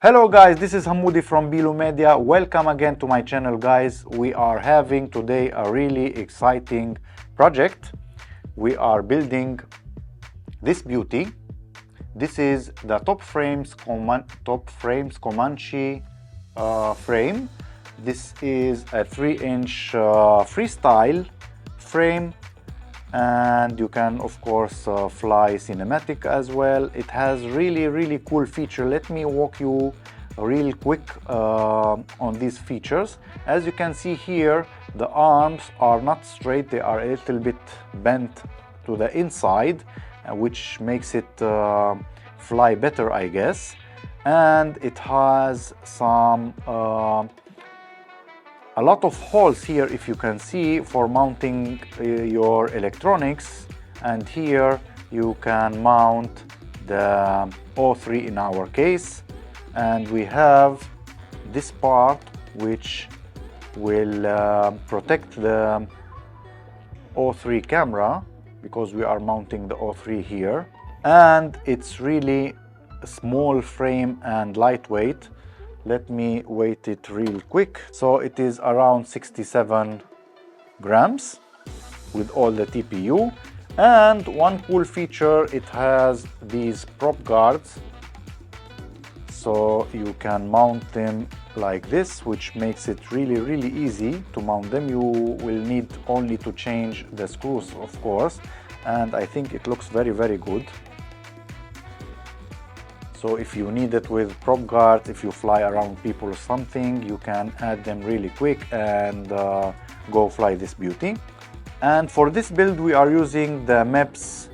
Hello guys, this is Hamoudi from Bilu Media. Welcome again to my channel guys. We are having today a really exciting project. We are building this beauty. This is the top frames COMANCHE frame. This is a 3-inch freestyle frame, and you can of course fly cinematic as well. It has really cool feature. Let me walk you real quick on these features. As you can see here, the arms are not straight, they are a little bit bent to the inside, which makes it fly better, I guess. And it has some a lot of holes here, if you can see, for mounting your electronics. And here you can mount the O3 in our case. And we have this part which will protect the O3 camera, because we are mounting the O3 here. And it's really a small frame and lightweight. Let me weight it real quick. So it is around 67 grams with all the TPU. And one cool feature, it has these prop guards. So you can mount them like this, which makes it really easy to mount them. You will need only to change the screws, of course. And I think it looks very good. So if you need it with prop guards, if you fly around people or something, you can add them really quick and go fly this beauty. And for this build, we are using the MEPS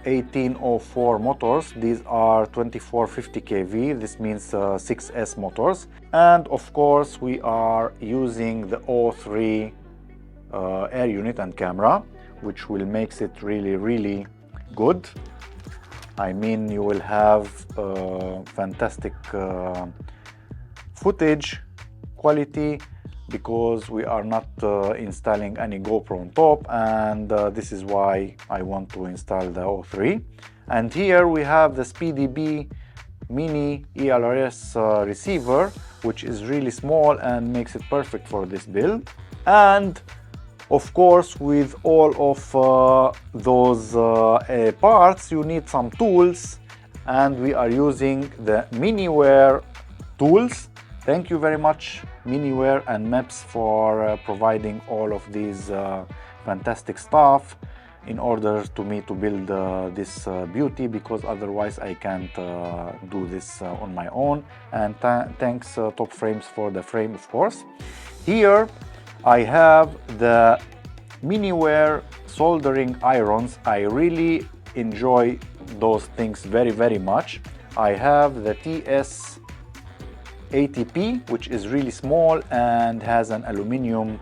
1804 motors. These are 2450 kV. This means 6S motors. And of course, we are using the O3 air unit and camera, which will make it really good. I mean, you will have fantastic footage quality, because we are not installing any GoPro on top, and this is why I want to install the O3. And here we have the SpeedyB mini ELRS receiver, which is really small and makes it perfect for this build. And of course, with all of those parts, you need some tools, and we are using the MINIWARE tools. Thank you very much, MINIWARE and MEPS, for providing all of these fantastic stuff in order to me to build this beauty, because otherwise I can't do this on my own. And thanks Top Frames for the frame, of course. Here I have the MINIWARE soldering irons. I really enjoy those things very much. I have the TS ATP, which is really small and has an aluminum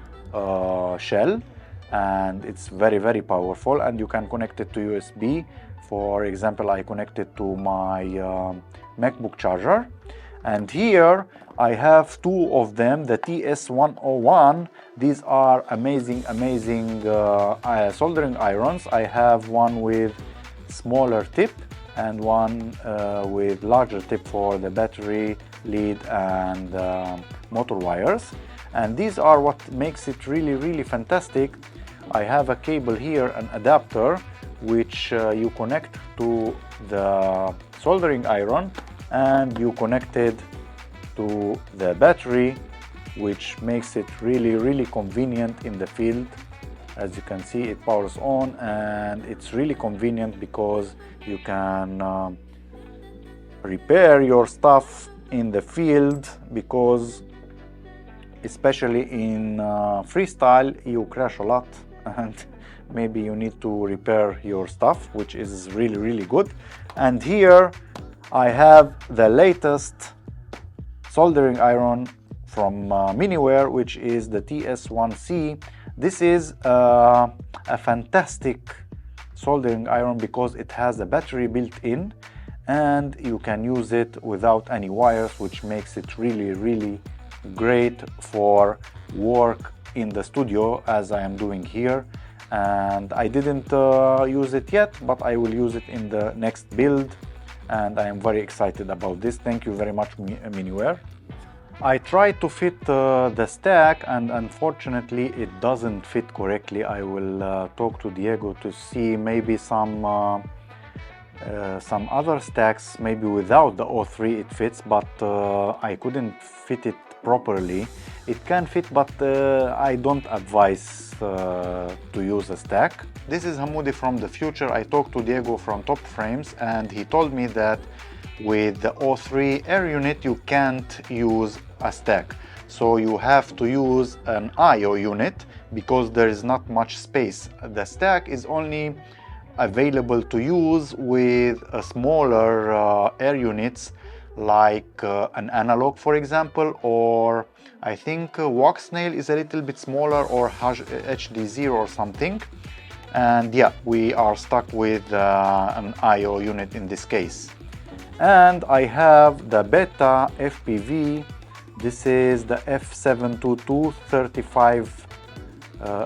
shell, and it's very powerful, and you can connect it to USB. For example, I connect it to my MacBook charger. And here I have two of them, the TS101. These are amazing soldering irons. I have one with smaller tip and one with larger tip for the battery, lead and motor wires. And these are what makes it really fantastic. I have a cable here, an adapter, which you connect to the soldering iron, and you connect it to the battery, which makes it really convenient in the field. As you can see, it powers on, and it's really convenient because you can repair your stuff in the field, because especially in freestyle you crash a lot and maybe you need to repair your stuff, which is really good. And here I have the latest soldering iron from MINIWARE, which is the TS1C. This is a fantastic soldering iron because it has a battery built in, and you can use it without any wires, which makes it really great for work in the studio, as I am doing here. And I didn't use it yet, but I will use it in the next build and I am very excited about this. Thank you very much, MINIWARE. I tried to fit the stack, and unfortunately it doesn't fit correctly. I will talk to Diego to see maybe some other stacks, maybe without the O3 it fits, but I couldn't fit it properly. It can fit, but I don't advise to use a stack. This is Hamoudi from the future. I talked to Diego from Top Frames, and he told me that with the O3 air unit you can't use a stack, so you have to use an IO unit because there is not much space. The stack is only available to use with a smaller air units like an analog, for example, or I think Waxnail is a little bit smaller, or HD0 or something. And yeah, we are stuck with an IO unit in this case. And I have the Beta FPV. This is the F722 35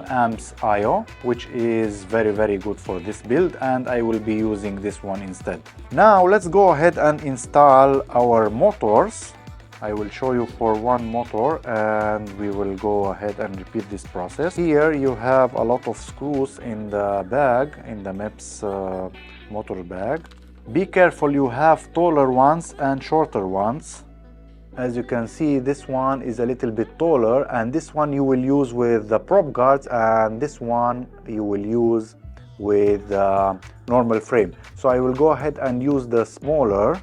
amps IO, which is very good for this build, and I will be using this one instead. Now let's go ahead and install our motors. I will show you for one motor, and we will go ahead and repeat this process. Here you have a lot of screws in the bag, in the MEPS motor bag. Be careful, you have taller ones and shorter ones. As you can see, this one is a little bit taller, and this one you will use with the prop guards, and this one you will use with the normal frame. So I will go ahead and use the smaller.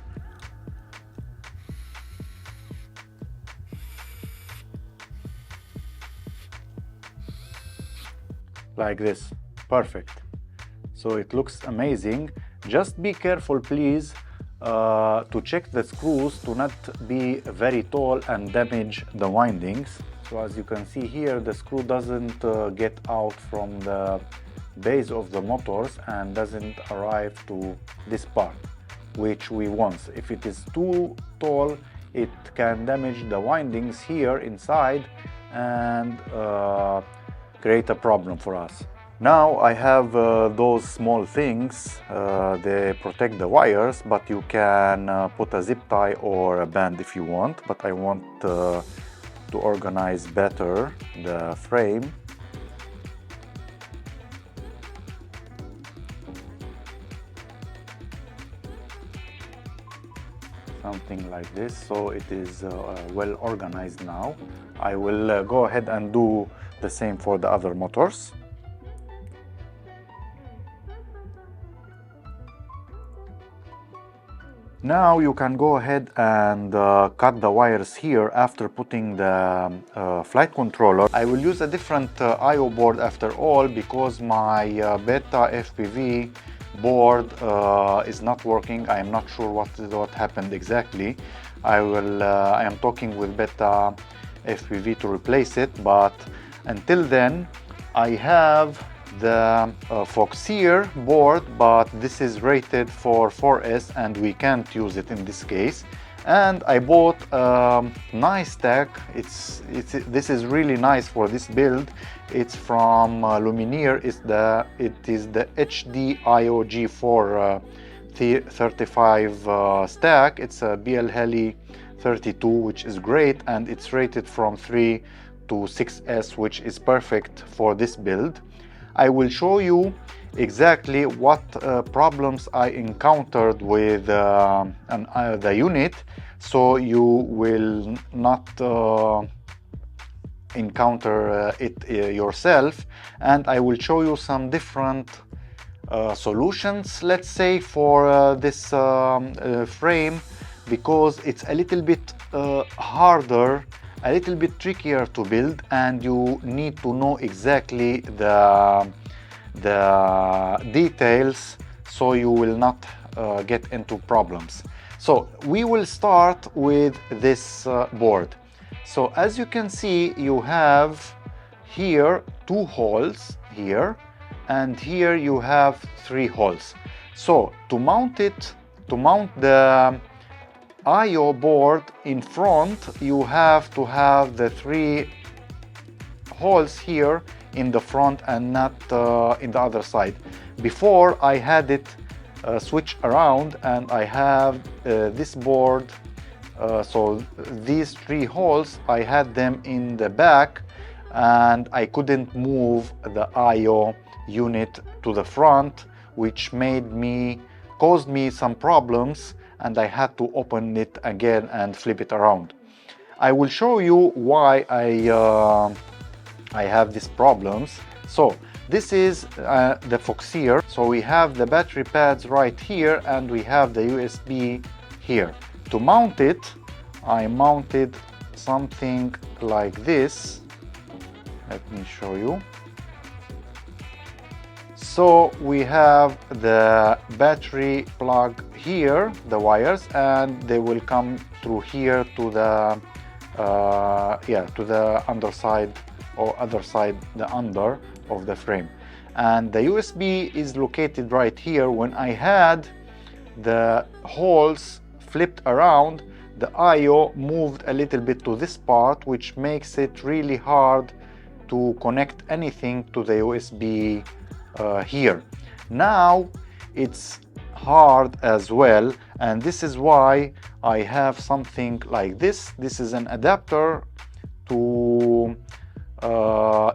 Like this. Perfect. So it looks amazing. Just be careful, please, to check the screws to not be very tall and damage the windings. So as you can see here, the screw doesn't get out from the base of the motors and doesn't arrive to this part, which we want. If it is too tall, it can damage the windings here inside and create a problem for us. Now I have those small things, they protect the wires, but you can put a zip tie or a band if you want, but I want to organize better the frame. Something like this, so it is well organized now. I will go ahead and do the same for the other motors. Now you can go ahead and cut the wires here after putting the flight controller. I will use a different IO board after all, because my Beta FPV board is not working. I am not sure what happened exactly. I am talking with Beta FPV to replace it, but until then I have the Foxier board, but this is rated for 4S and we can't use it in this case. And I bought a nice stack. This is really nice for this build. It's from Luminier. It is the HD AIO G4 35 stack. It's a BL Heli 32, which is great, and it's rated from 3 to 6S, which is perfect for this build. I will show you exactly what problems I encountered with the unit, so you will not encounter it yourself, and I will show you some different solutions, let's say, for this frame, because it's a little bit harder, a little bit trickier to build, and you need to know exactly the details so you will not get into problems. So we will start with this board. So as you can see, you have here 2 holes here, and here you have 3 holes. So to mount the IO board in front, you have to have the 3 holes here in the front and not in the other side. Before I had it switch around, and I have this board. So these 3 holes, I had them in the back, and I couldn't move the IO unit to the front, which caused me some problems, and I had to open it again and flip it around. I will show you why I have these problems. So this is the Foxeer. So we have the battery pads right here, and we have the USB here. To mount it, I mounted something like this. Let me show you. So we have the battery plug here, the wires, and they will come through here to the to the underside or other side, the under of the frame. And the USB is located right here. When I had the holes flipped around, the IO moved a little bit to this part, which makes it really hard to connect anything to the USB here. Now it's hard as well, and this is why I have something like this. This is an adapter to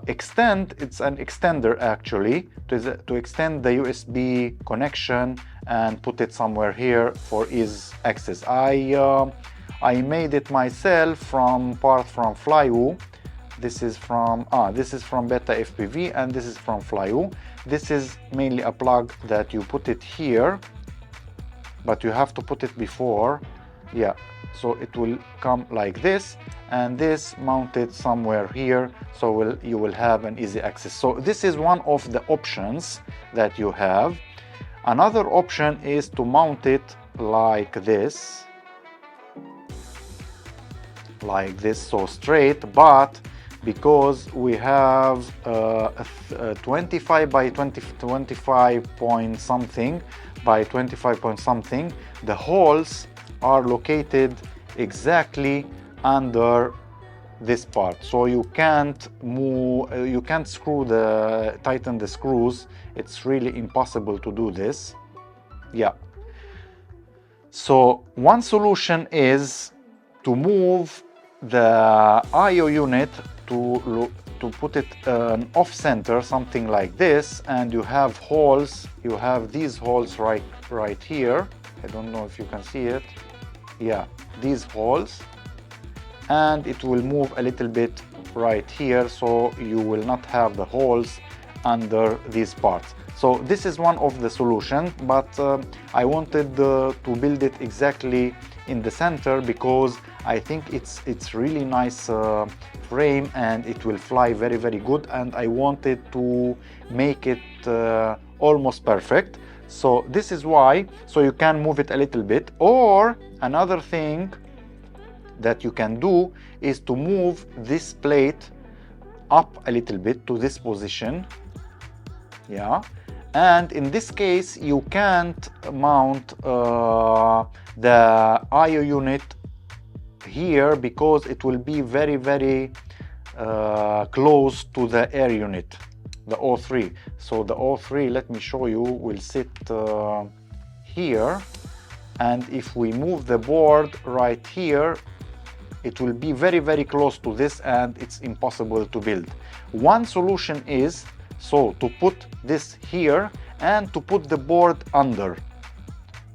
extend. It's an extender actually to extend the USB connection and put it somewhere here for ease access. I made it myself from Flywoo. This is from Beta FPV, and this is from Flywoo. This is mainly a plug that you put it here, but you have to put it before. Yeah, so it will come like this, and this mounted somewhere here, so you will have an easy access. So this is one of the options that you have. Another option is to mount it like this, so straight, but because we have 25 by 25 point something by 25 point something, the holes are located exactly under this part, so you can't move, you can't tighten the screws. It's really impossible to do this. Yeah, so one solution is to move the IO unit to put it off center, something like this, and you have holes. You have these holes right here. I don't know if you can see it. Yeah, these holes, and it will move a little bit right here, so you will not have the holes under these parts. So this is one of the solutions, but I wanted to build it exactly in the center because I think it's really nice frame, and it will fly very, very good, and I wanted to make it almost perfect. So this is why. So you can move it a little bit, or another thing that you can do is to move this plate up a little bit to this position. Yeah, and in this case you can't mount the IO unit here because it will be very, very close to the air unit, the O3. So the O3, let me show you, will sit here, and if we move the board right here, it will be very, very close to this, and it's impossible to build. One solution is to put this here and to put the board under,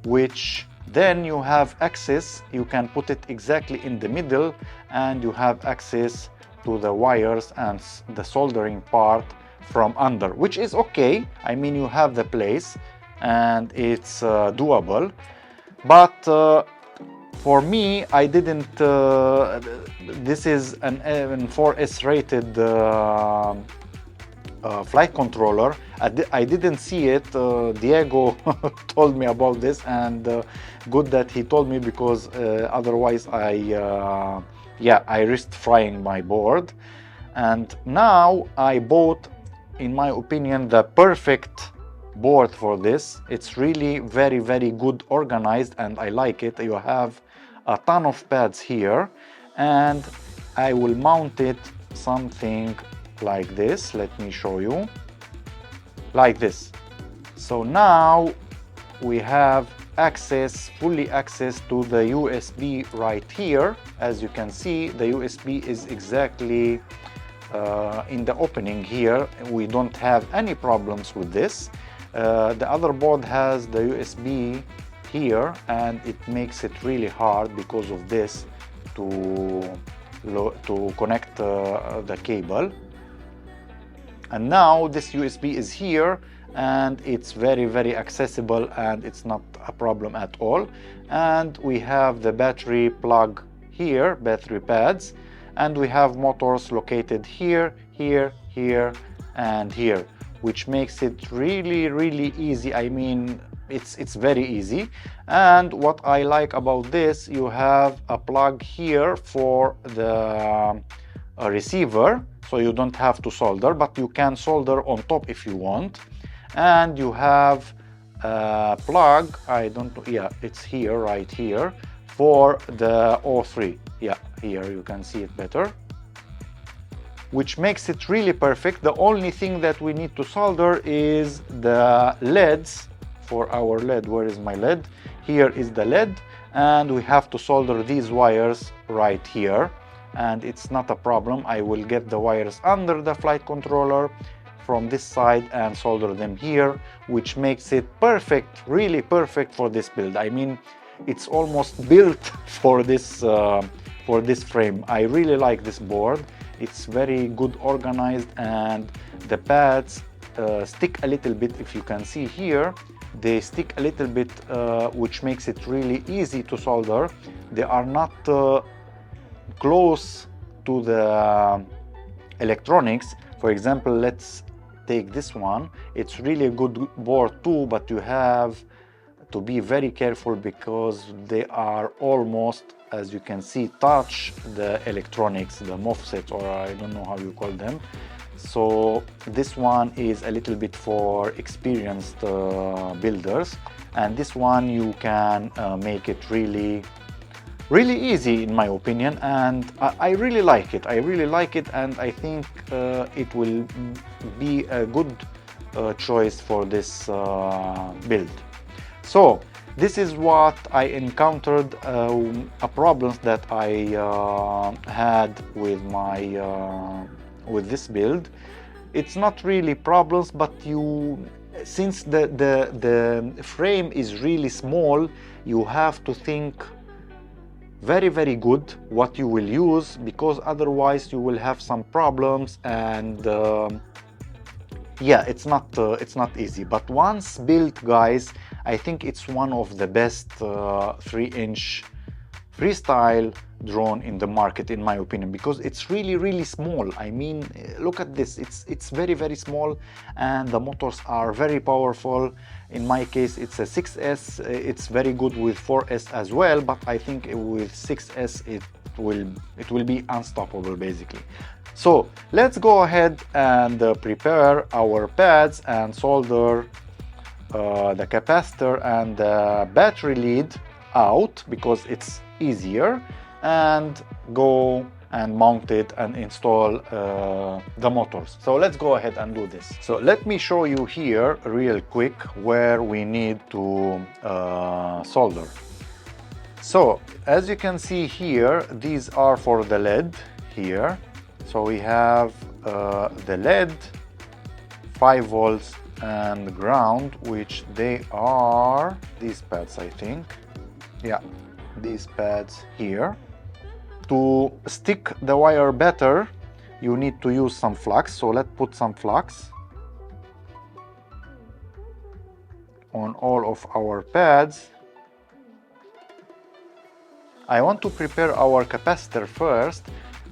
which then you have access. You can put it exactly in the middle, and you have access to the wires and the soldering part from under, which is okay. I mean, you have the place and it's doable, but for me, I didn't. This is an 4S rated flight controller. I didn't see it. Diego told me about this, and good that he told me, because otherwise I risked frying my board. And now I bought, in my opinion, the perfect board for this. It's really very, very good organized, and I like it. You have a ton of pads here, and I will mount it something like this. Let me show you, like this. So now we have fully access to the USB right here. As you can see, the USB is exactly in the opening here. We don't have any problems with this. The other board has the USB here, and it makes it really hard because of this to connect the cable. And now this USB is here, and it's very accessible, and it's not a problem at all. And we have the battery plug here, battery pads, and we have motors located here, here, here, and here, which makes it really easy. I mean, it's very easy. And what I like about this, you have a plug here for the receiver, so you don't have to solder, but you can solder on top if you want. And you have a plug, I don't know, yeah, it's here, right here, for the O3. Yeah, here you can see it better, which makes it really perfect. The only thing that we need to solder is the LEDs for our LED. Where is my LED? Here is the LED, and we have to solder these wires right here, and it's not a problem. I will get the wires under the flight controller from this side and solder them here, which makes it perfect, really perfect for this build. I mean, it's almost built for this frame. I really like this board. It's very good organized, and the pads stick a little bit. If you can see here, they stick a little bit, which makes it really easy to solder. They are not close to the electronics. For example, let's take this one. It's really a good board too, but you have to be very careful because they are almost, as you can see, touch the electronics, the MOFSET, or I don't know how you call them. So this one is a little bit for experienced builders, and this one you can make it really easy, in my opinion, and I really like it. And I think it will be a good choice for this build. So this is what I encountered, a problems that I had with my with this build. It's not really problems, but since the frame is really small, you have to think very good what you will use, because otherwise you will have some problems, and yeah, it's not easy. But once built, guys, I think it's one of the best 3-inch freestyle drone in the market, in my opinion, because it's really small. I mean, look at this, it's very small, and the motors are very powerful. In my case, it's a 6S. It's very good with 4S as well, but I think with 6S it will be unstoppable, basically. So let's go ahead and prepare our pads and solder the capacitor and the battery lead out, because it's easier, and go and mount it and install the motors. So let's go ahead and do this. So let me show you here real quick where we need to solder. So as you can see here, these are for the LED here. So we have the LED, 5 volts and ground, which they are these pads, I think. Yeah, these pads here. To stick the wire better, you need to use some flux. So let's put some flux on all of our pads. I want to prepare our capacitor first,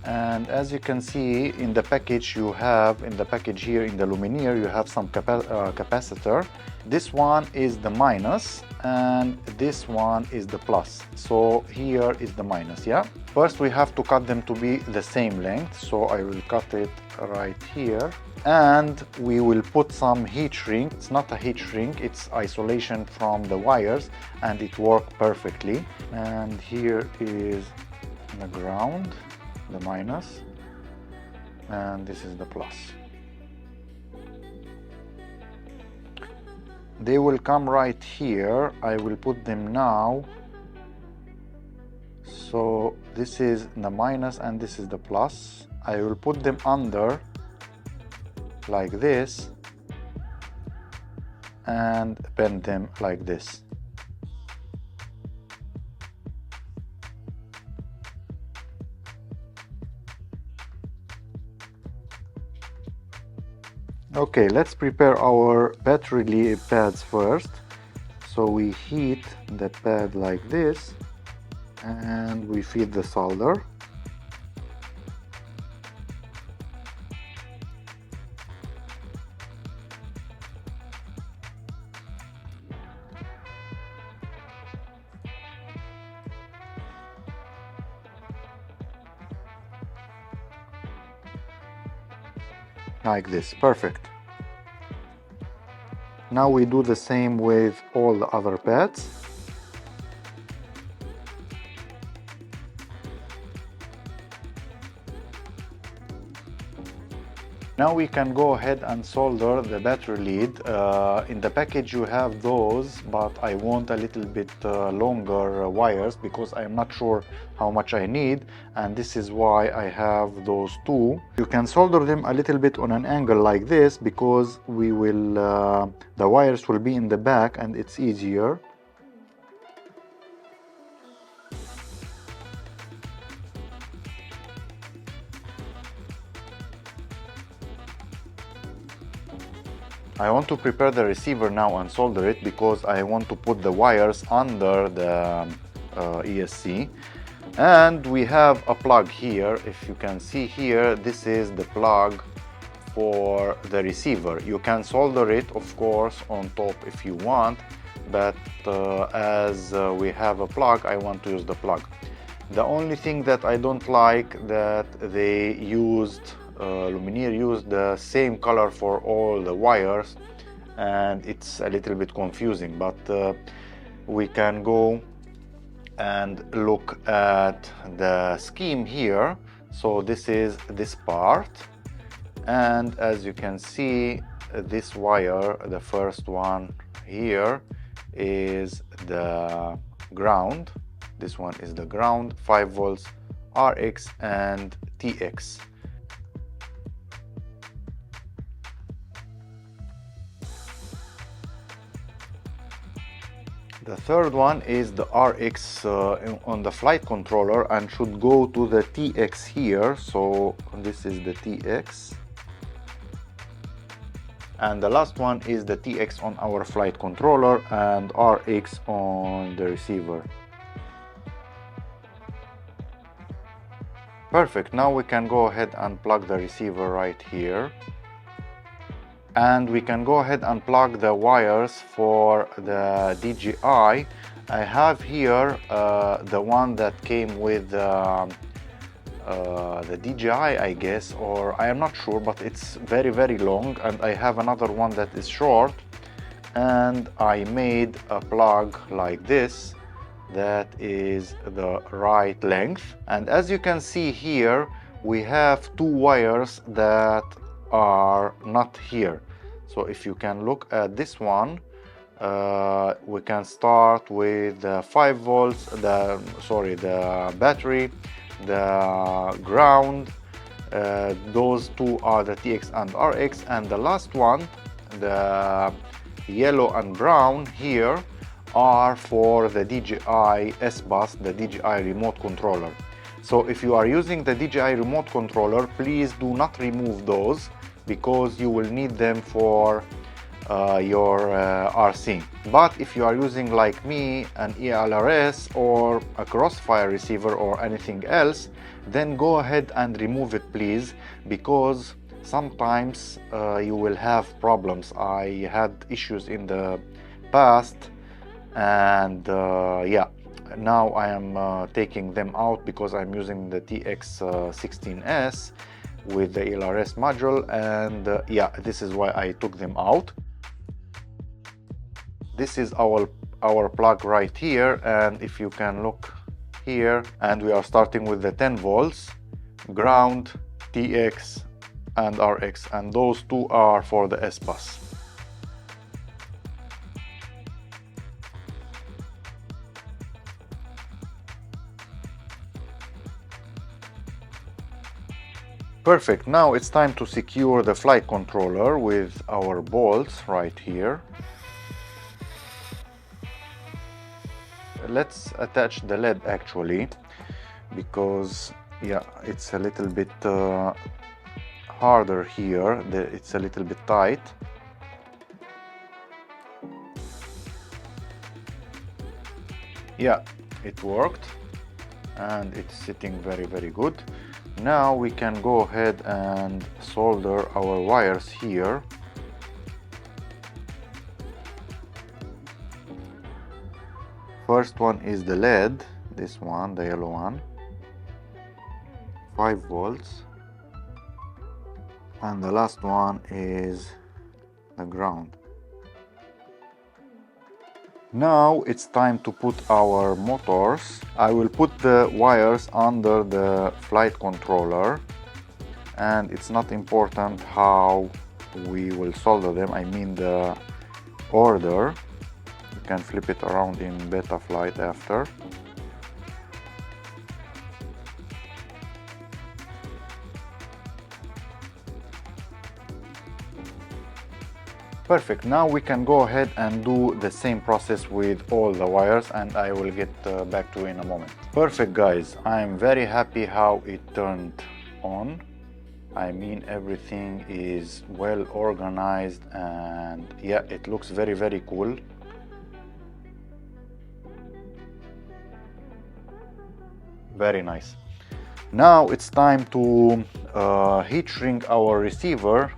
and as you can see in the package, you have in the package here in the Luminier, you have some capacitor. This one is the minus, and this one is the plus. So here is the minus. Yeah, first we have to cut them to be the same length, so I will cut it right here, and we will put some heat shrink. It's not a heat shrink, it's isolation from the wires, and it worked perfectly. And here is the ground, the minus, and this is the plus. They will come right here. I will put them now. So this is the minus and this is the plus. I will put them under like this and bend them like this. Okay, let's prepare our battery pads first. So we heat the pad like this and we feed the solder. Like this, perfect. Now we do the same with all the other pads. Now we can go ahead and solder the battery lead. In the package you have those, but I want a little bit longer wires because I'm not sure how much I need, and this is why I have those two. You can solder them a little bit on an angle like this because we will the wires will be in the back and it's easier. I want to prepare the receiver now and solder it because I want to put the wires under the ESC. And we have a plug here. If you can see here, this is the plug for the receiver. You can solder it, of course, on top if you want, but as we have a plug, I want to use the plug. The only thing that I don't like that they used Luminier used the same color for all the wires, and it's a little bit confusing, but we can go and look at the scheme here. So this is this part, and as you can see, this wire, the first one here, is the ground. This one is the ground, 5 volts, RX and TX. The third one is the RX on the flight controller and should go to the TX here. So this is the TX. And the last one is the TX on our flight controller and RX on the receiver. Perfect. Now we can go ahead and plug the receiver right here. And we can go ahead and plug the wires for the DJI. I have here the one that came with the DJI, I guess, or I am not sure, but it's very long, and I have another one that is short, and I made a plug like this that is the right length. And as you can see here, we have two wires that are not here. So if you can look at this one, we can start with the 5 volts, the battery, the ground. Those two are the TX and RX, and the last one, the yellow and brown here, are for the DJI S-Bus, the DJI remote controller. So if you are using the DJI remote controller, please do not remove those, because you will need them for your RC. But if you are using, like me, an ELRS or a crossfire receiver or anything else, then go ahead and remove it, please, because sometimes you will have problems. I had issues in the past, and yeah, now I am taking them out because I'm using the Tx16S with the ELRS module, and yeah, this is why I took them out. This is our plug right here, and if you can look here, and we are starting with the 10 volts, ground, TX and RX, and those two are for the S-Bus. Perfect, now it's time to secure the flight controller with our bolts right here. Let's attach the LED actually, because yeah, it's a little bit harder here, it's a little bit tight. Yeah, it worked and it's sitting very good. Now we can go ahead and solder our wires here. First one is the LED, this one, the yellow one, 5 volts, and the last one is the ground. Now it's time to put our motors. I will put the wires under the flight controller, and it's not important how we will solder them, I mean the order. You can flip it around in Betaflight after. Perfect, now we can go ahead and do the same process with all the wires, and I will get back to you in a moment. Perfect guys, I'm very happy how it turned on. I mean, everything is well organized and yeah, it looks very cool. Very nice. Now it's time to heat shrink our receiver,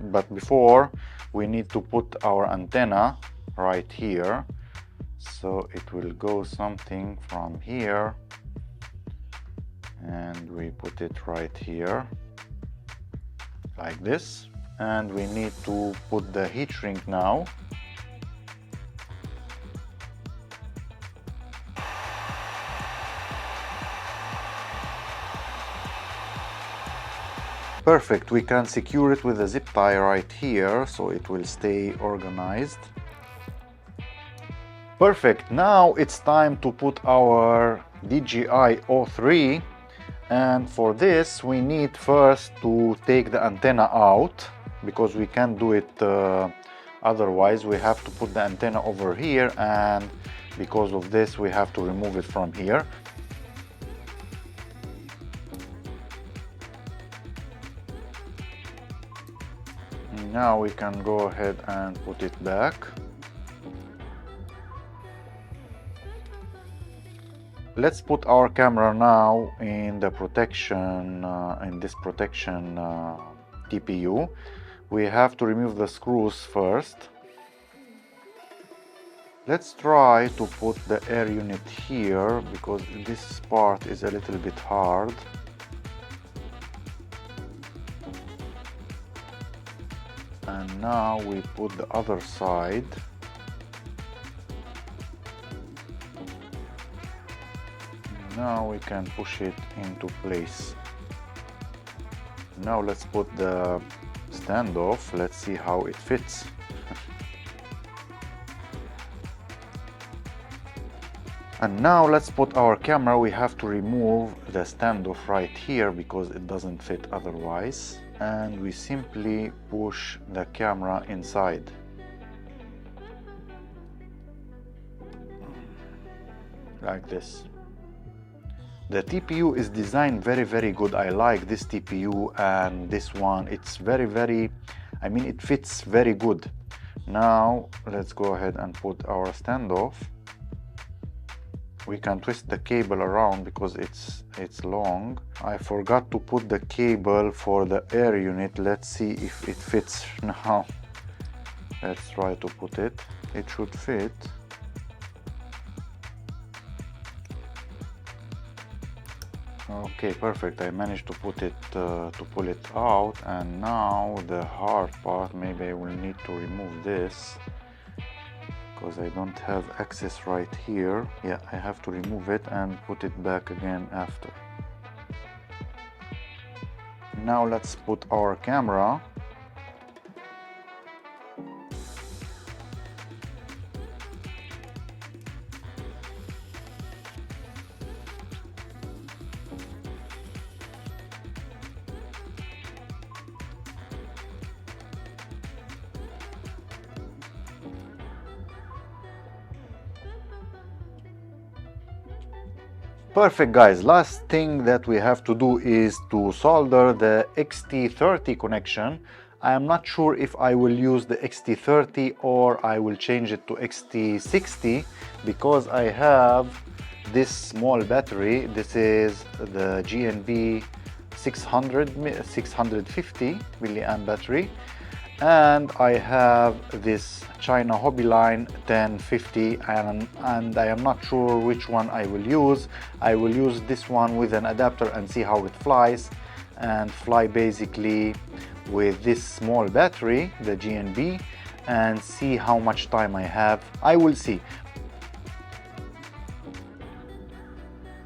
but before we need to put our antenna right here. So it will go something from here and we put it right here like this, and we need to put the heat shrink now. Perfect, we can secure it with a zip tie right here so it will stay organized. Perfect, now it's time to put our DJI O3, and for this we need first to take the antenna out, because we can't do it otherwise. We have to put the antenna over here, and because of this we have to remove it from here. Now we can go ahead and put it back. Let's put our camera now in the protection, in this protection TPU. We have to remove the screws first. Let's try to put the air unit here, because this part is a little bit hard. And now we put the other side. Now we can push it into place. Now let's put the standoff. Let's see how it fits. And now let's put our camera. We have to remove the standoff right here because it doesn't fit otherwise. And we simply push the camera inside. Like this. The TPU is designed very good. I like this TPU and this one. It's very, I mean, it fits very good. Now let's go ahead and put our standoff. We can twist the cable around because it's long. I forgot to put the cable for the air unit. Let's see if it fits now. Let's try to put it. It should fit. Okay, perfect. I managed to put it to pull it out, and now the hard part. Maybe I will need to remove this because I don't have access right here. Yeah, I have to remove it and put it back again after. Now let's put our camera. Perfect guys, last thing that we have to do is to solder the XT30 connection. I am not sure if I will use the XT30 or I will change it to XT60 because I have this small battery. This is the GNB 650 milliamp battery, and I have this China Hobbyline 1050, and I am not sure which one I will use. I will use this one with an adapter and see how it flies, and fly basically with this small battery, the GNB, and see how much time I have. I will see.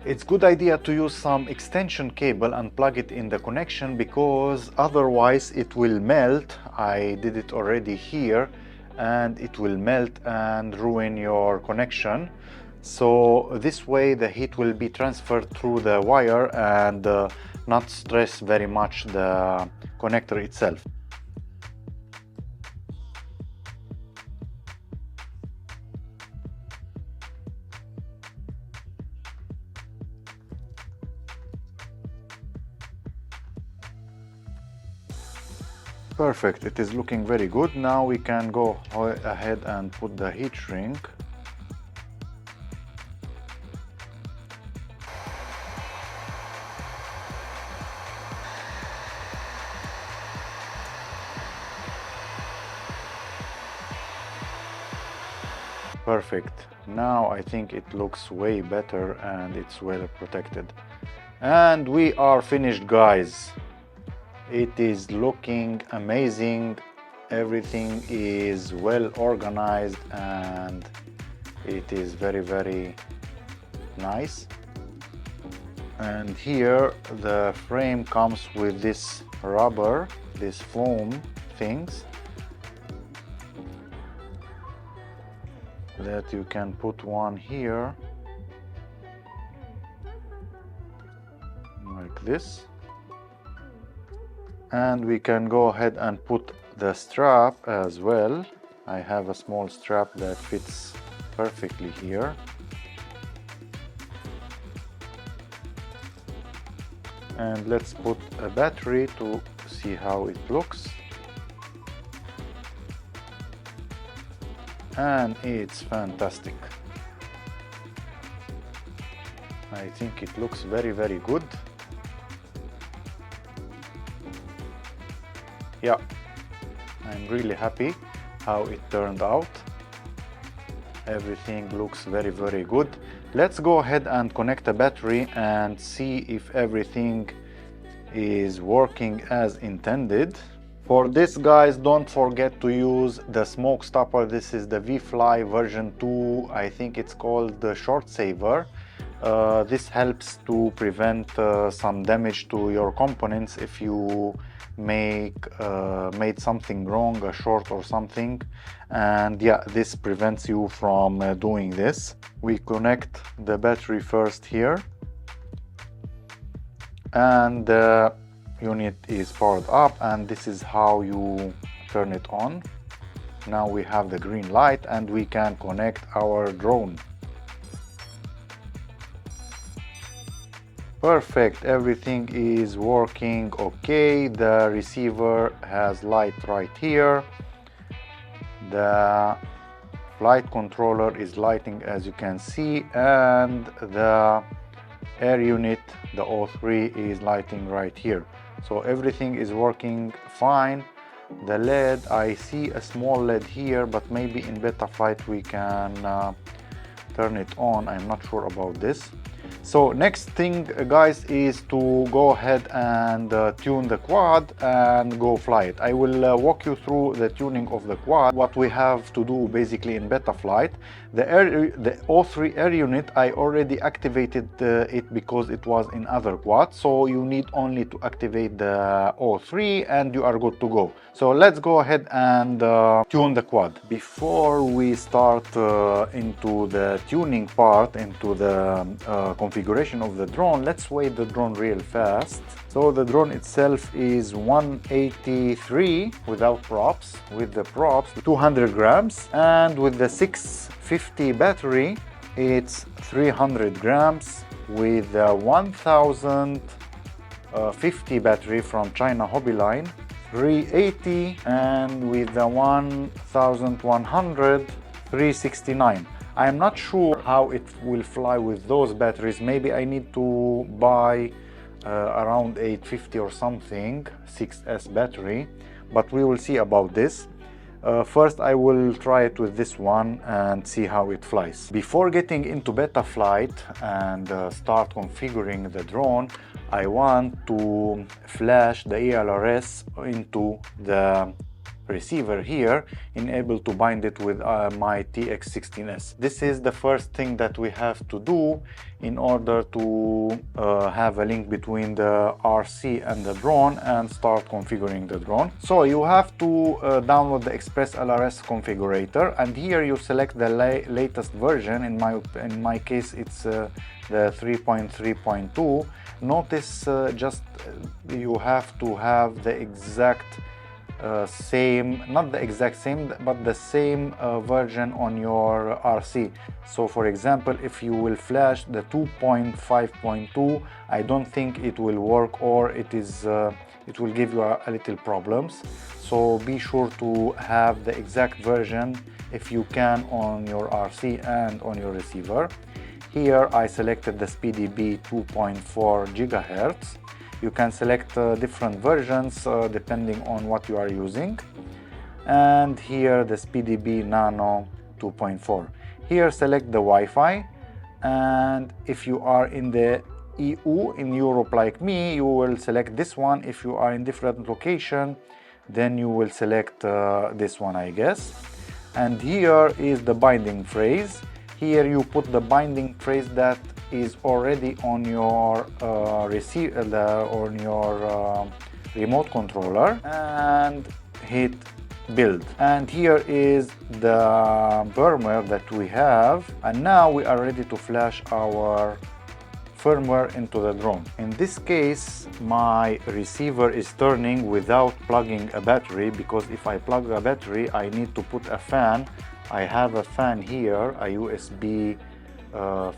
It's good idea to use some extension cable and plug it in the connection, because otherwise it will melt. I did it already here, and it will melt and ruin your connection. So this way the heat will be transferred through the wire and not stress very much the connector itself. Perfect, it is looking very good. Now we can go ahead and put the heat shrink. Perfect. Now I think it looks way better and it's well protected. And we are finished guys. It is looking amazing. Everything is well organized and it is very nice. And here the frame comes with this rubber, this foam things that you can put one here like this. And we can go ahead and put the strap as well. I have a small strap that fits perfectly here. And let's put a battery to see how it looks. And it's fantastic. I think it looks very good. Yeah, I'm really happy how it turned out. Everything looks very good. Let's go ahead and connect the battery and see if everything is working as intended. For this guys, don't forget to use the smoke stopper. This is the VIFLY version 2. I think it's called the short saver. This helps to prevent some damage to your components if you made something wrong, a short or something. And yeah, this prevents you from doing this. We connect the battery first here, and the unit is powered up, and this is how you turn it on. Now we have the green light and we can connect our drone. Perfect, everything is working okay. The receiver has light right here. The flight controller is lighting as you can see, and the air unit, the O3, is lighting right here. So everything is working fine. The LED, I see a small LED here, but maybe in Betaflight we can turn it on. I'm not sure about this. So next thing guys is to go ahead and tune the quad and go fly it. I will walk you through the tuning of the quad, what we have to do basically in Betaflight. The O3 air unit, I already activated it because it was in other quads, so you need only to activate the O3 and you are good to go. So let's go ahead and tune the quad. Before we start into the tuning part, into the configuration of the drone, let's weigh the drone real fast. So the drone itself is 183 without props. With the props, 200 grams, and with the 650 battery, it's 300 grams. with the 1050 battery from China Hobby Line, 380, and with the 1100, 369. I am not sure how it will fly with those batteries. Maybe I need to buy around 850 or something 6S battery, but we will see about this. First I will try it with this one and see how it flies. Before getting into Betaflight and start configuring the drone, I want to flash the ELRS into the receiver here, and able to bind it with my Tx16S. This is the first thing that we have to do in order to have a link between the RC and the drone and start configuring the drone. So you have to download the Express LRS configurator, and here you select the latest version. In my case it's the 3.3.2. Notice you have to have the exact same, not the exact same, but the same version on your RC. So for example, if you will flash the 2.5.2, I don't think it will work, or it will give you a little problems. So be sure to have the exact version if you can on your RC and on your receiver. Here I selected the SpeedyB 2.4 GHz. You can select different versions depending on what you are using. And here the SpeedyB Nano 2.4. Here select the Wi-Fi, and if you are in the EU, in Europe like me, you will select this one. If you are in different location, then you will select this one, I guess. And here is the binding phrase. Here you put the binding phrase that is already on your remote controller, and hit build. And here is the firmware that we have, and now we are ready to flash our firmware into the drone. In this case, my receiver is turning without plugging a battery, because if I plug a battery, I need to put a fan. I have a fan here, a USB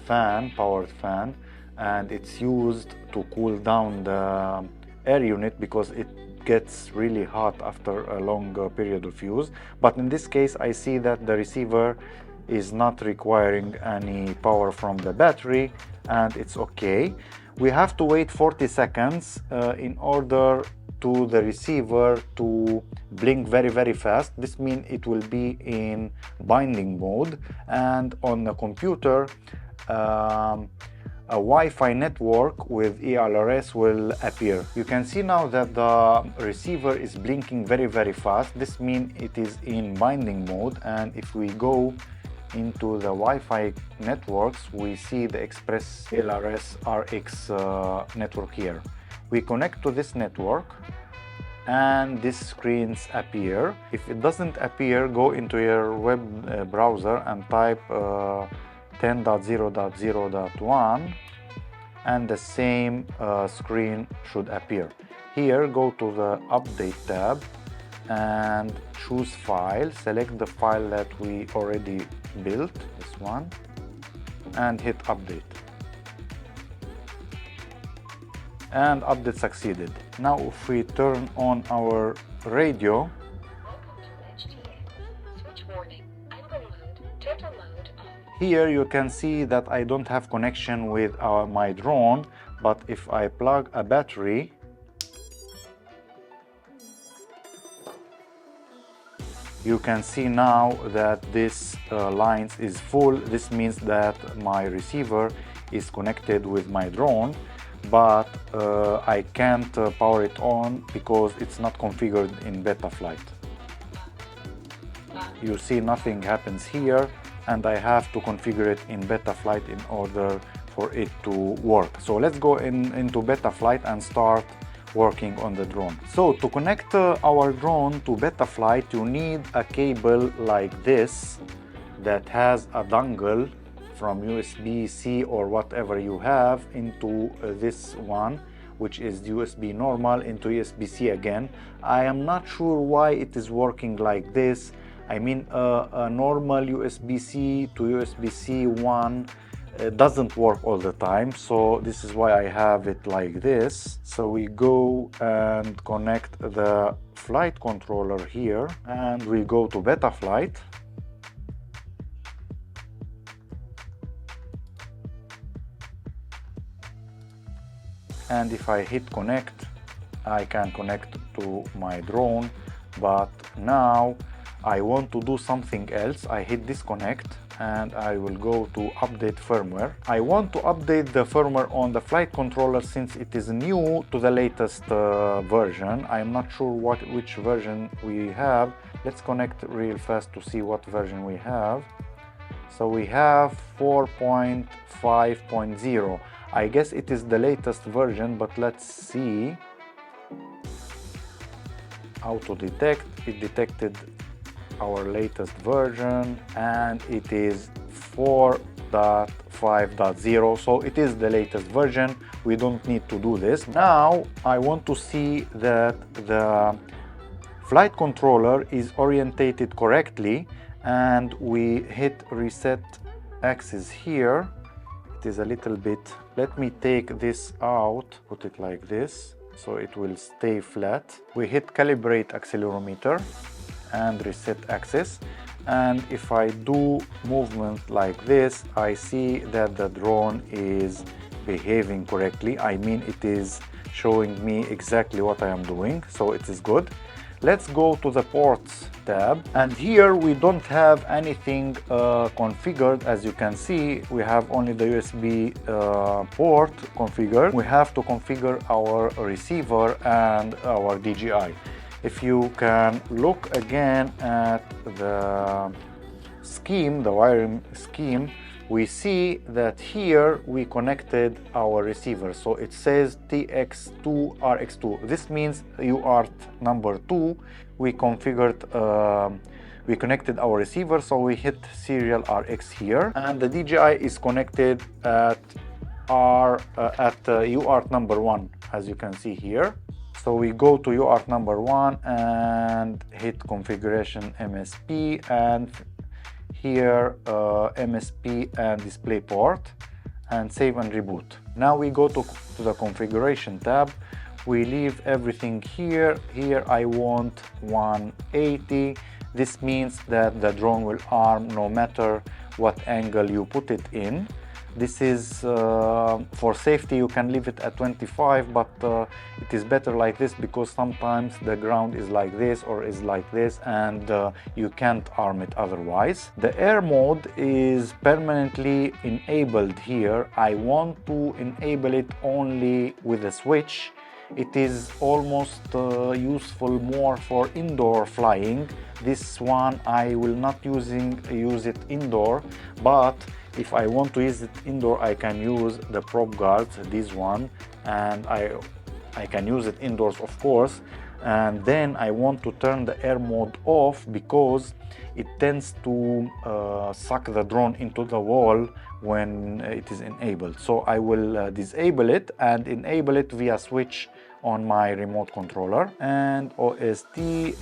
fan, powered fan, and it's used to cool down the air unit because it gets really hot after a long period of use. But in this case, I see that the receiver is not requiring any power from the battery, and it's okay. We have to wait 40 seconds in order to the receiver to blink very fast. This means it will be in binding mode, and on the computer a Wi-Fi network with ELRS will appear. You can see now that the receiver is blinking very fast. This means it is in binding mode, and if we go into the Wi-Fi networks, we see the Express ELRS RX network here. We connect to this network and these screens appear. If it doesn't appear, go into your web browser and type 10.0.0.1 and the same screen should appear. Here go to the update tab and choose file, select the file that we already built, this one, and hit update. And update succeeded. Now if we turn on our radio, here you can see that I don't have connection with my drone, but if I plug a battery, you can see now that this lines is full. This means that my receiver is connected with my drone, but I can't power it on because it's not configured in Betaflight. You see nothing happens here, and I have to configure it in Betaflight in order for it to work. So let's go into Betaflight and start working on the drone. So to connect our drone to Betaflight, you need a cable like this that has a dongle from USB-C or whatever you have into this one, which is USB normal into USB-C again. I am not sure why it is working like this. I mean, a normal USB-C to USB-C one it doesn't work all the time, so this is why I have it like this. So we go and connect the flight controller here, and we go to Betaflight. And if I hit connect, I can connect to my drone. But now I want to do something else. I hit disconnect and I will go to update firmware. I want to update the firmware on the flight controller since it is new to the latest version. I'm not sure which version we have. Let's connect real fast to see what version we have. So we have 4.5.0. I guess it is the latest version, but let's see. Auto detect, it detected our latest version and it is 4.5.0, so it is the latest version. We don't need to do this. Now I want to see that the flight controller is orientated correctly, and we hit reset axis here. It is a little bit, let me take this out, put it like this so it will stay flat. We hit calibrate accelerometer and reset axis, and if I do movement like this, I see that the drone is behaving correctly. I mean, it is showing me exactly what I am doing, so it is good. Let's go to the ports tab, and here we don't have anything configured. As you can see, we have only the USB port configured. We have to configure our receiver and our DJI. If you can look again at the scheme, the wiring scheme, we see that here we connected our receiver. So it says TX2 RX2. This means UART number 2. We configured, we connected our receiver, so we hit serial RX here. And the DJI is connected at UART number 1, as you can see here. So we go to UART number 1 and hit configuration MSP, and here MSP and display port, and save and reboot. Now we go to the configuration tab. We leave everything here. Here I want 180. This means that the drone will arm no matter what angle you put it in. This is for safety. You can leave it at 25, but it is better like this because sometimes the ground is like this or is like this, and you can't arm it otherwise. The air mode is permanently enabled here. I want to enable it only with a switch. It is almost useful more for indoor flying. This one I will not use it indoor, but if I want to use it indoor, I can use the prop guards, this one, and I can use it indoors, of course. And then I want to turn the air mode off because it tends to suck the drone into the wall when it is enabled. So I will disable it and enable it via switch on my remote controller. And OSD,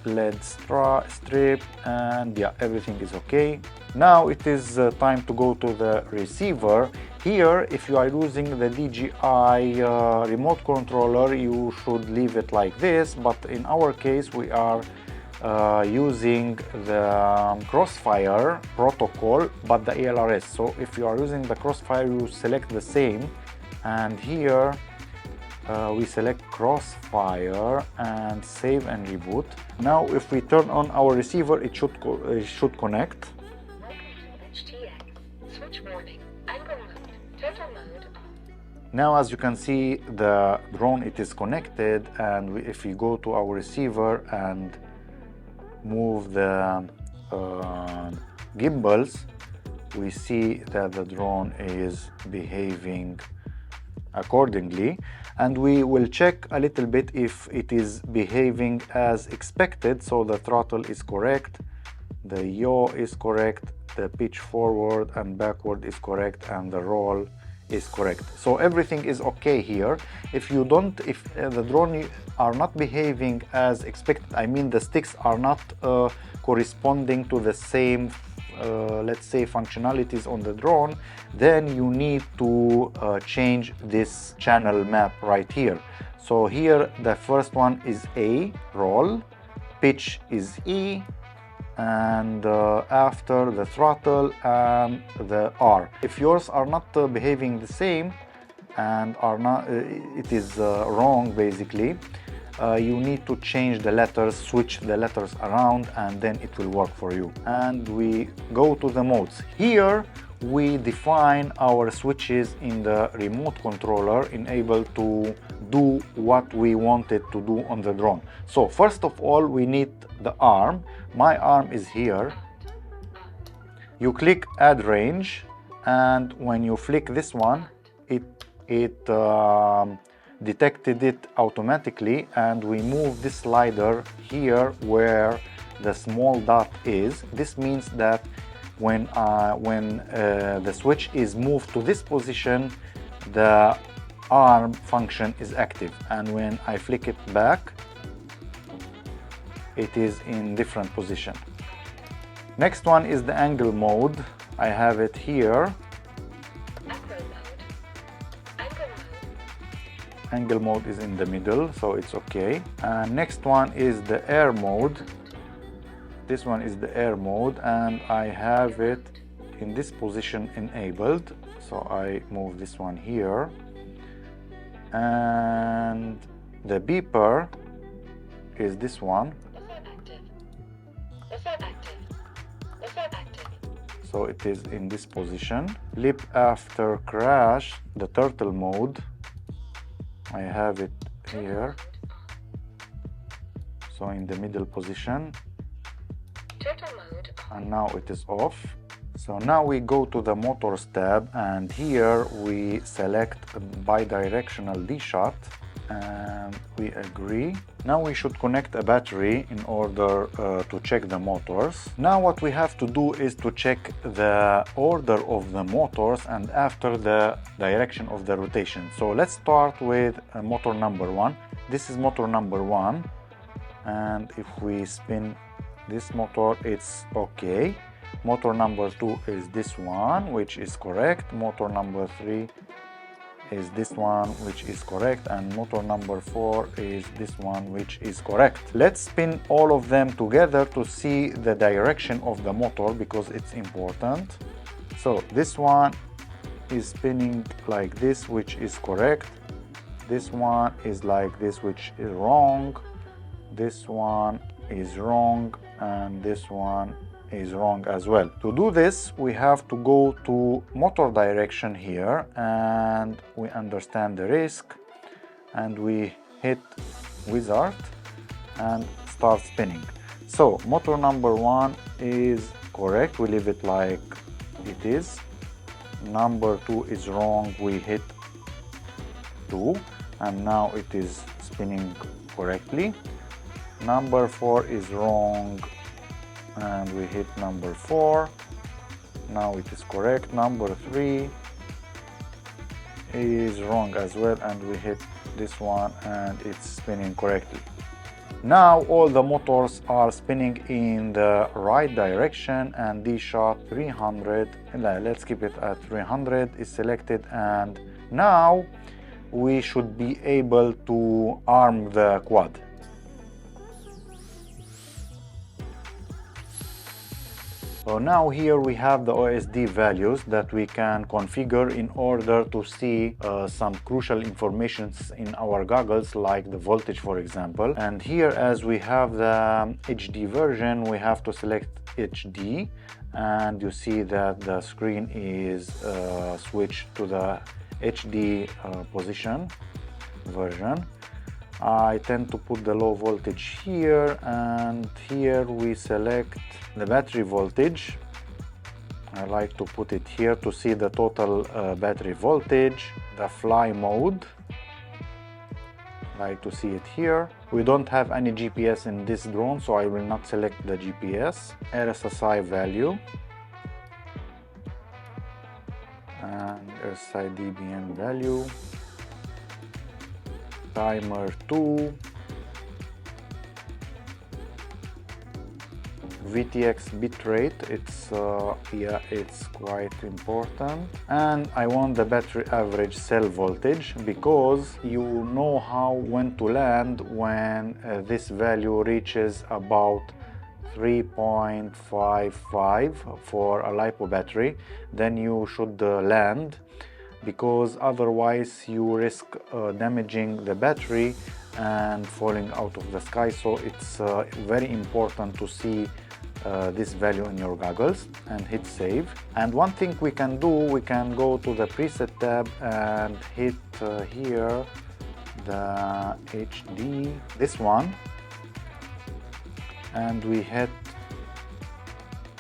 LED strip, and yeah, everything is okay. Now it is time to go to the receiver. Here, if you are using the DJI remote controller, you should leave it like this, but in our case we are using the Crossfire protocol, but the ELRS. So if you are using the Crossfire, you select the same, and here we select Crossfire and save and reboot. Now if we turn on our receiver, it should connect. Now as you can see, the drone, it is connected, and if we go to our receiver and move the gimbals, we see that the drone is behaving accordingly, and we will check a little bit if it is behaving as expected. So the throttle is correct, the yaw is correct, the pitch forward and backward is correct, and the roll is correct. So everything is okay here. If the drone are not behaving as expected, I mean the sticks are not corresponding to the same let's say, functionalities on the drone, then you need to change this channel map right here. So here the first one is A, roll, pitch is E, and after the throttle and the R. If yours are not behaving the same and are not, it is wrong basically, you need to change the letters, switch the letters around, and then it will work for you. And we go to the modes. Here we define our switches in the remote controller, enable to do what we wanted to do on the drone. So first of all, we need the arm. My arm is here. You click add range, and when you flick this one, it detected it automatically, and we move this slider here where the small dot is. This means that when the switch is moved to this position, the arm function is active, and when I flick it back, it is in different position. Next one is the angle mode. I have it here. Angle mode is in the middle, so it's okay. And next one is the air mode. This one is the air mode, and I have it in this position enabled. So I move this one here. And the beeper is this one. So it is in this position. Blip after crash, the turtle mode. I have it here. So in the middle position. And now it is off. So now we go to the motors tab, and here we select a bidirectional D-shot, and we agree. Now we should connect a battery in order to check the motors. Now what we have to do is to check the order of the motors and after the direction of the rotation. So let's start with motor number 1. This is motor number 1, and if we spin this motor, it's okay. Motor number 2 is this one, which is correct. Motor number 3 is this one, which is correct, and motor number 4 is this one, which is correct. Let's spin all of them together to see the direction of the motor, because it's important. So this one is spinning like this, which is correct. This one is like this, which is wrong. This one is wrong, and this one is wrong as well. To do this, we have to go to motor direction here, and we understand the risk, and we hit wizard and start spinning. So motor number 1 is correct, we leave it like it is. Number 2 is wrong, we hit 2, and now it is spinning correctly. Number 4 is wrong, and we hit number 4. Now it is correct. Number 3 is wrong as well, and we hit this one, and it's spinning correctly. Now all the motors are spinning in the right direction, and D-shot 300, let's keep it at 300, is selected, and now we should be able to arm the quad. So now here we have the OSD values that we can configure in order to see some crucial information in our goggles, like the voltage, for example. And here, as we have the HD version, we have to select HD, and you see that the screen is switched to the HD position version. I tend to put the low voltage here, and here we select the battery voltage. I like to put it here to see the total battery voltage. The fly mode, I like to see it here. We don't have any GPS in this drone, so I will not select the GPS. RSSI value and RSSI dBm value. Timer 2, VTX bitrate. It's quite important, and I want the battery average cell voltage, because you know when to land when this value reaches about 3.55 for a LiPo battery. Then you should land, because otherwise you risk damaging the battery and falling out of the sky. So it's very important to see this value in your goggles, and hit save. And one thing we can do, we can go to the preset tab and hit here the HD, this one, and we hit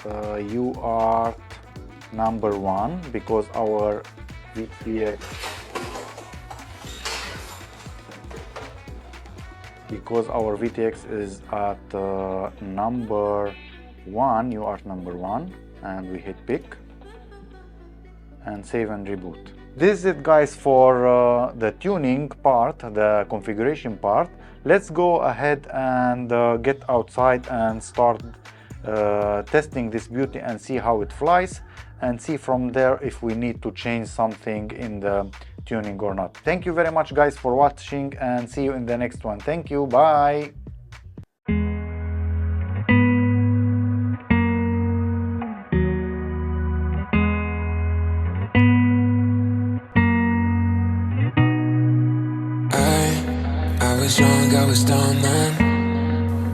UART number 1, because our VTX is at number 1, UART number 1, and we hit pick and save and reboot. This is it, guys, for the tuning part, the configuration part. Let's go ahead and get outside and start testing this beauty and see how it flies, and see from there if we need to change something in the tuning or not. Thank you very much, guys, for watching, and see you in the next one. Thank you, bye. I was young, I was dumb then,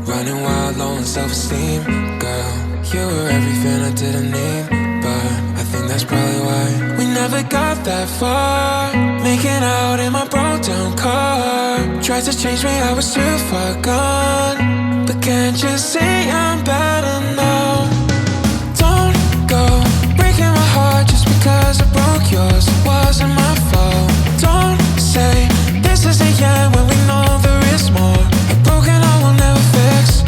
running wild, low in self-esteem. Girl, you were everything I didn't need, but I think that's probably why we never got that far. Making out in my broke down car, tried to change me, I was too far gone. But can't you see I'm better now? Don't go breaking my heart just because I broke yours. It wasn't my fault. Don't say this is the end when we know there is more. A broken heart will never fix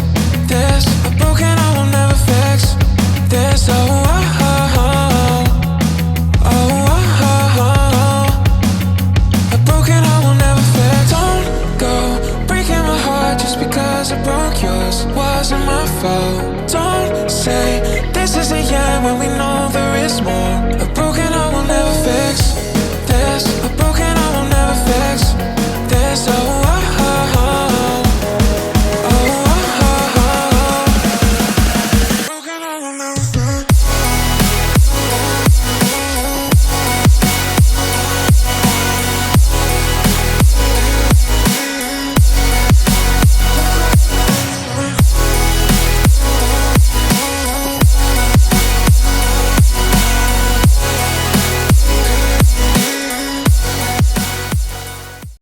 this. A broken heart will never fix this. Oh, oh, oh, oh, oh, oh, oh. A broken heart will never fix. Don't go breaking my heart just because I broke yours. Wasn't my fault.